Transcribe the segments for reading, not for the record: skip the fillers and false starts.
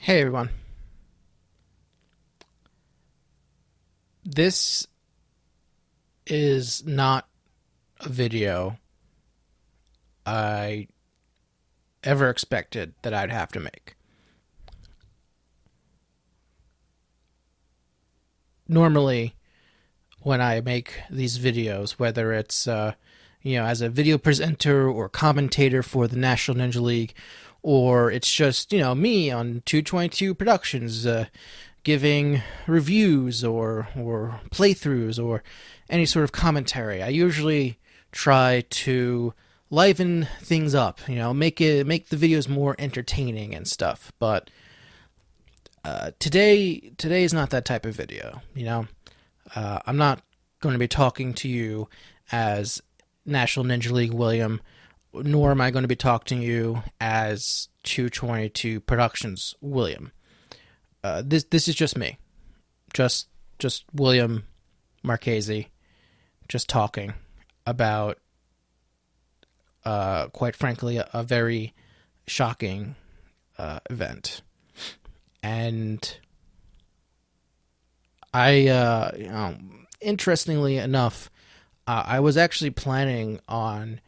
Hey everyone. This is not a video I ever expected that I'd have to make. Normally, when I make these videos, whether it's as a video presenter or commentator for the National Ninja League, or it's just me on 222 Productions giving reviews or playthroughs or any sort of commentary, I usually try to liven things up, make the videos more entertaining and stuff. But today is not that type of video. I'm not going to be talking to you as National Ninja League William, nor am I going to be talking to you as 222 Productions William. This is just me, just William Marchese, just talking about, quite frankly, a very shocking event. And interestingly enough, I was actually planning on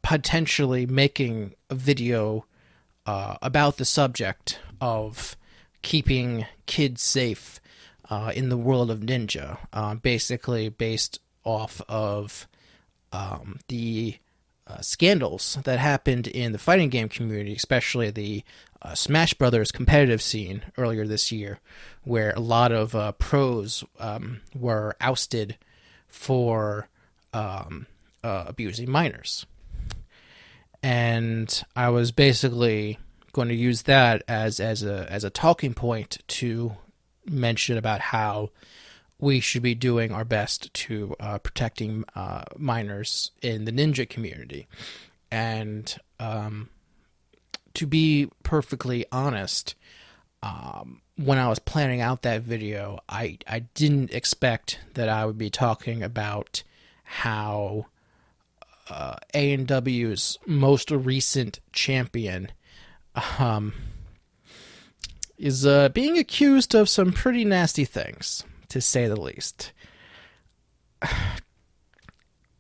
potentially making a video about the subject of keeping kids safe in the world of ninja, basically based off of the scandals that happened in the fighting game community, especially the Smash Brothers competitive scene earlier this year, where a lot of pros were ousted for abusing minors. And I was basically going to use that as a talking point to mention about how we should be doing our best to protecting minors in the ninja community. And to be perfectly honest, when I was planning out that video, I didn't expect that I would be talking about how A&W's most recent champion is being accused of some pretty nasty things, to say the least.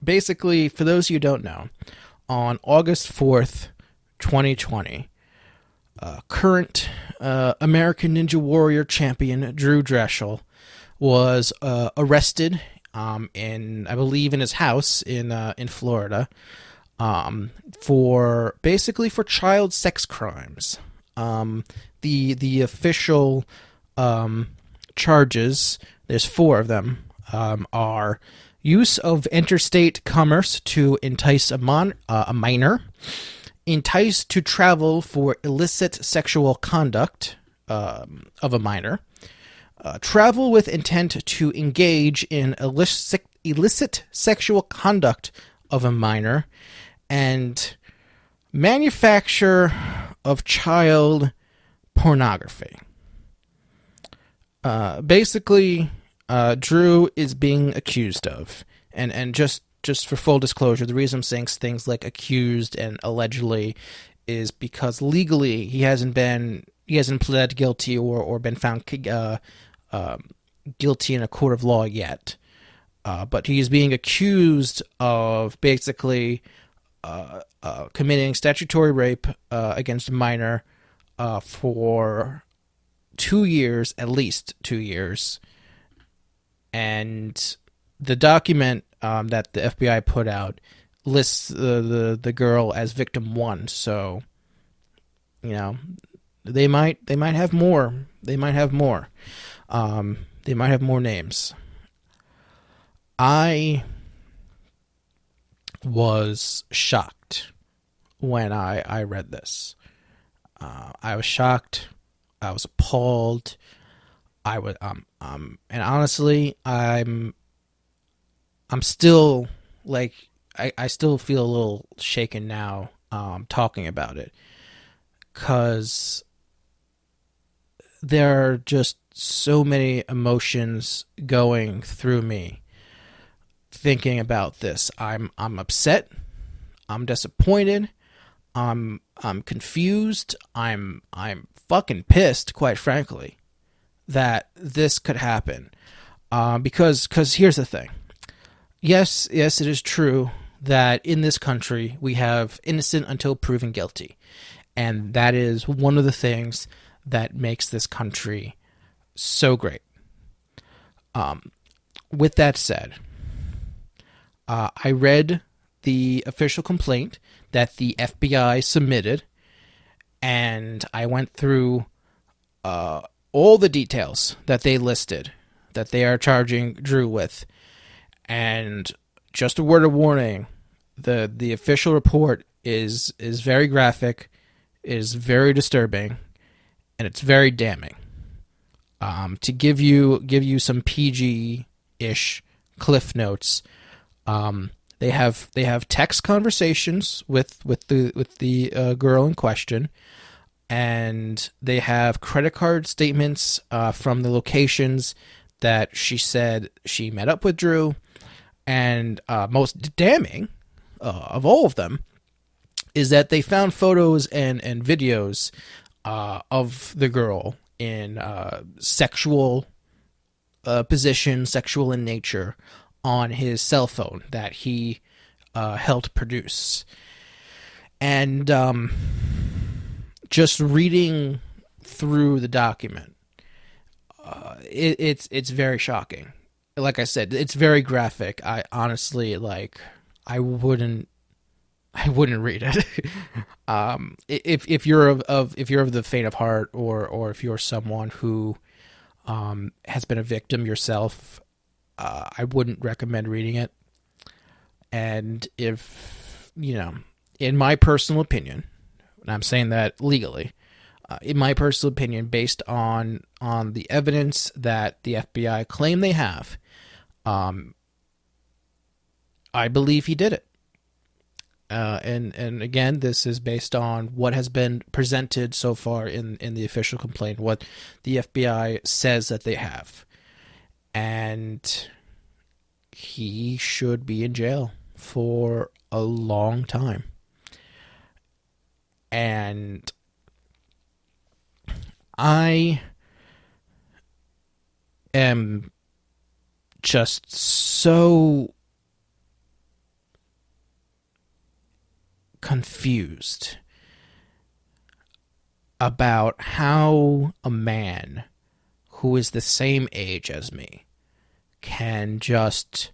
Basically, for those of you who don't know, on August 4th, 2020, current American Ninja Warrior champion Drew Drechsel was arrested in, I believe, in his house in Florida, for child sex crimes. The official charges, there's four of them, are use of interstate commerce to entice a minor, entice to travel for illicit sexual conduct of a minor, travel with intent to engage in illicit sexual conduct of a minor, and manufacture of child pornography. Basically, Drew is being accused of, and just for full disclosure, the reason I'm saying things like accused and allegedly is because legally he hasn't pled guilty or been found guilty in a court of law yet. But he is being accused of basically committing statutory rape against a minor for 2 years, at least 2 years. And the document that the FBI put out lists the girl as victim 1. So, they might have more. They might have more. They might have more names. I was shocked when I read this. I was shocked. I was appalled. And honestly, I'm still like, I still feel a little shaken now, talking about it, because there are just so many emotions going through me thinking about this. I'm upset. I'm disappointed. I'm I'm confused. I'm fucking pissed, quite frankly, that this could happen. Because here's the thing. Yes, it is true that in this country we have innocent until proven guilty, and that is one of the things that makes this country so great. With that said, I read the official complaint that the FBI submitted, and I went through all the details that they listed that they are charging Drew with. And just a word of warning, the official report is very graphic, is very disturbing, and it's very damning. To give you some PG-ish cliff notes, they have text conversations with the girl in question, and they have credit card statements from the locations that she said she met up with Drew, and most damning of all of them is that they found photos and videos of the girl in sexual position, sexual in nature, on his cell phone that he helped produce. And just reading through the document, it's very shocking. Like I said, it's very graphic. I honestly, I wouldn't read it. If you're of the faint of heart, or if you're someone who has been a victim yourself, I wouldn't recommend reading it. And if, in my personal opinion, and I'm saying that legally, in my personal opinion, based on the evidence that the FBI claim they have, I believe he did it. And again, this is based on what has been presented so far in the official complaint, what the FBI says that they have. And he should be in jail for a long time. And I am just so confused about how a man who is the same age as me can just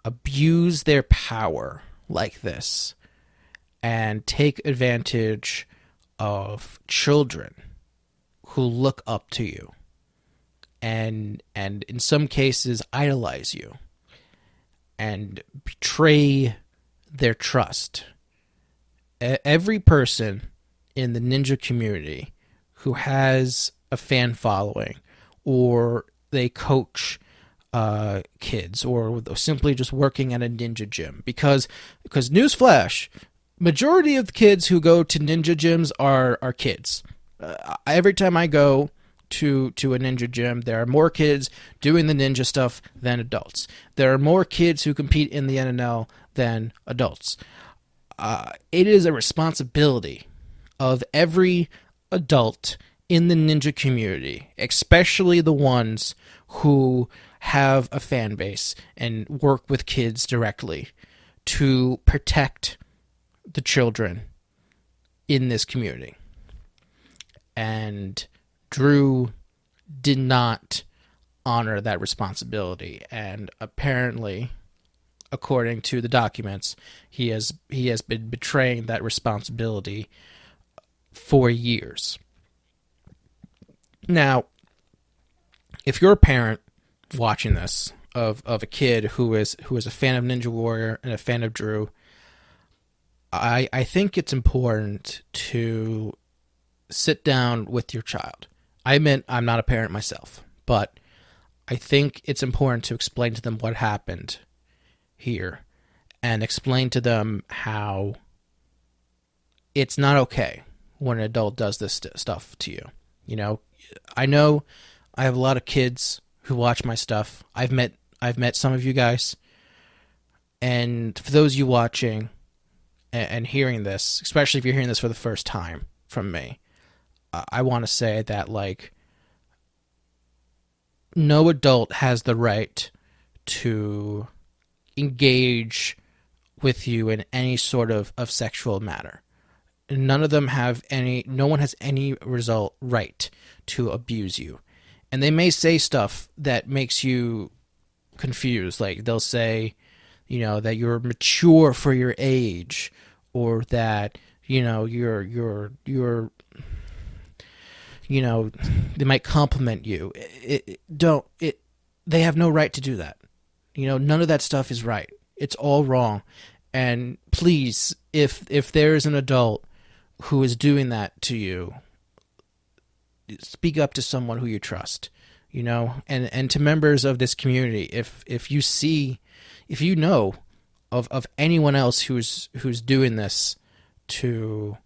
abuse their power like this and take advantage of children who look up to you and in some cases idolize you and betray their trust. Every person in the ninja community who has a fan following, or they coach kids, or simply just working at a ninja gym, because newsflash, majority of the kids who go to ninja gyms are kids. Every time I go to a ninja gym, there are more kids doing the ninja stuff than adults. There are more kids who compete in the NNL than adults. It is a responsibility of every adult in the ninja community, especially the ones who have a fan base and work with kids directly, to protect the children in this community. And Drew did not honor that responsibility, and apparently, according to the documents, he has been betraying that responsibility for years. Now, if you're a parent watching this of a kid who is a fan of Ninja Warrior and a fan of Drew, I think it's important to sit down with your child. I'm not a parent myself, but I think it's important to explain to them what happened here and explain to them how it's not okay when an adult does this stuff to you. I know I have a lot of kids who watch my stuff. I've met some of you guys, and for those of you watching, and hearing this, especially if you're hearing this for the first time from me, I want to say that, like, no adult has the right to engage with you in any sort of sexual matter. None of them have any, no one has any right to abuse you. And they may say stuff that makes you confused. Like, they'll say, you know, that you're mature for your age, or that, you know, you're you know, they might compliment you. They have no right to do that. You know, none of that stuff is right. It's all wrong. And please, if there is an adult who is doing that to you, speak up to someone who you trust, you know, and to members of this community. If you know of anyone else who's doing this to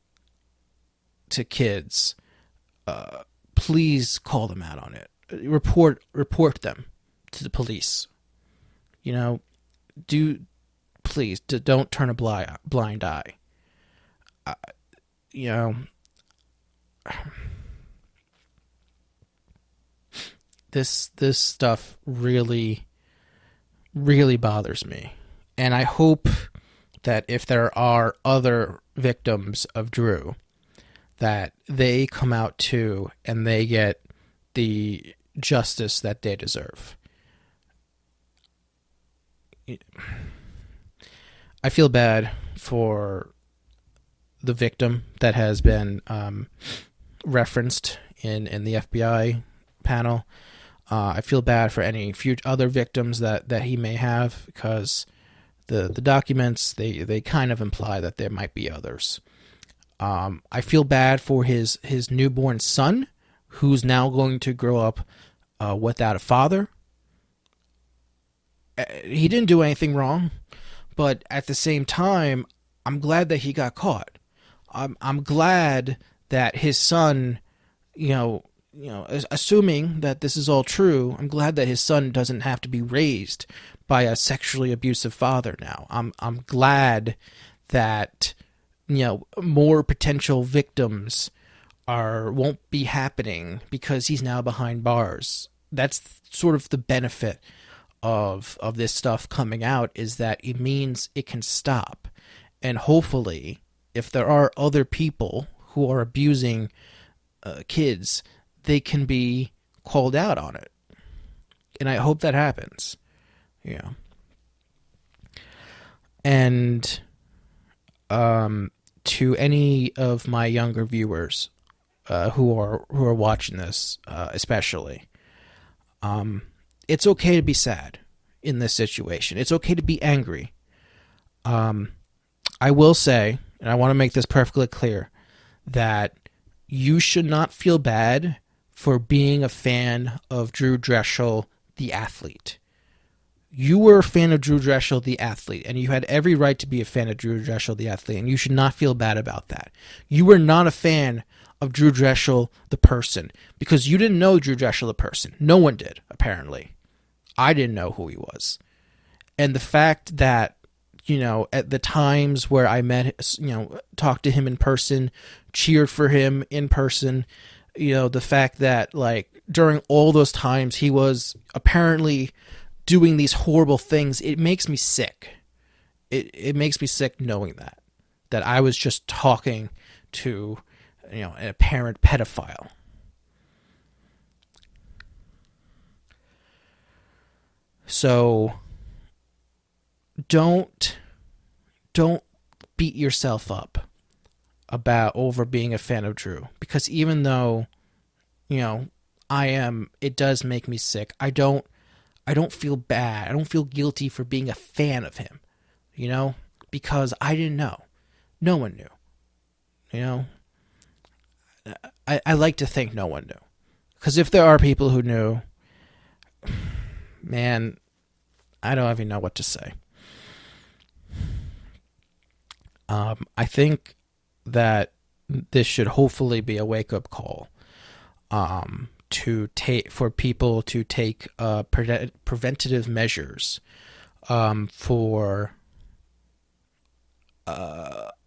kids, please call them out on it. Report them to the police. You know, please don't turn a blind eye. You know, this stuff really, really bothers me. And I hope that if there are other victims of Drew, that they come out too and they get the justice that they deserve. I feel bad for the victim that has been referenced in the FBI panel. I feel bad for any other victims that he may have, because the documents, they kind of imply that there might be others. I feel bad for his newborn son, who's now going to grow up without a father. He didn't do anything wrong, but at the same time, I'm glad that he got caught. I'm glad that his son, you know, assuming that this is all true, I'm glad that his son doesn't have to be raised by a sexually abusive father now. I'm glad that, you know, more potential victims won't be happening because he's now behind bars. That's sort of the benefit of this stuff coming out, is that it means it can stop. And hopefully, if there are other people who are abusing kids, they can be called out on it. And I hope that happens. Yeah. And to any of my younger viewers who are watching this, especially, it's okay to be sad in this situation. It's okay to be angry. I will say, and I want to make this perfectly clear, that you should not feel bad for being a fan of Drew Drechsel, the athlete. You were a fan of Drew Drechsel, the athlete, and you had every right to be a fan of Drew Drechsel, the athlete, and you should not feel bad about that. You were not a fan of Drew Drechsel, the person, because you didn't know Drew Drechsel, the person. No one did, apparently. I didn't know who he was. And the fact that, you know, at the times where I met, you know, talked to him in person, cheered for him in person, you know, the fact that, like, during all those times he was apparently doing these horrible things, it makes me sick. It makes me sick knowing that I was just talking to, you know, an apparent pedophile. So don't beat yourself up over being a fan of Drew, because even though, you know, it does make me sick. I don't feel bad. I don't feel guilty for being a fan of him, you know, because I didn't know. No one knew, you know. I like to think no one knew, because if there are people who knew, man, I don't even know what to say. I think that this should hopefully be a wake-up call for people to take preventative measures for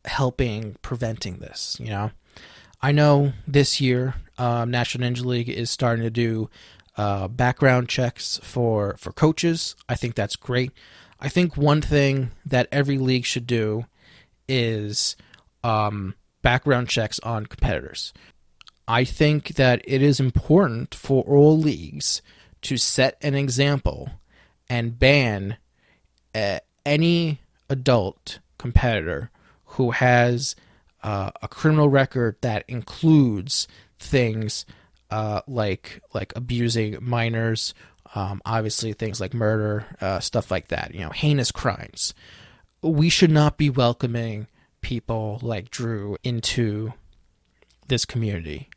helping preventing this. I know this year National Ninja League is starting to do background checks for coaches. I think that's great. I think one thing that every league should do is background checks on competitors. I think that it is important for all leagues to set an example and ban any adult competitor who has a criminal record that includes things like abusing minors, obviously things like murder, stuff like that, heinous crimes. We should not be welcoming people like Drew into this community.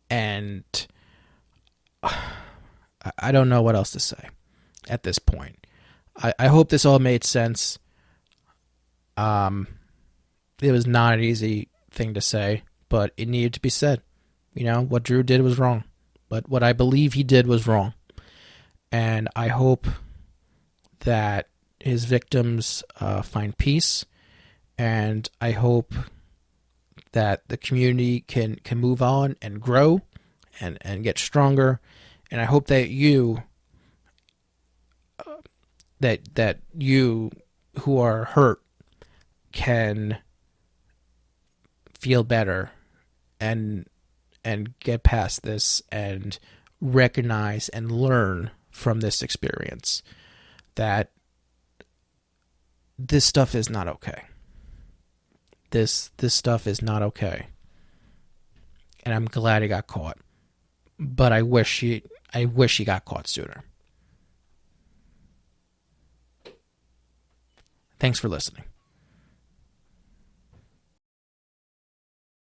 And I don't know what else to say at this point. I hope this all made sense. It was not an easy thing to say, but it needed to be said. What Drew did was wrong, but what I believe he did was wrong. And I hope that his victims find peace, and I hope that the community can move on and grow and get stronger. And I hope that you who are hurt can feel better and get past this and recognize and learn from this experience that this stuff is not okay. This stuff is not okay. And I'm glad he got caught. But I wish he got caught sooner. Thanks for listening.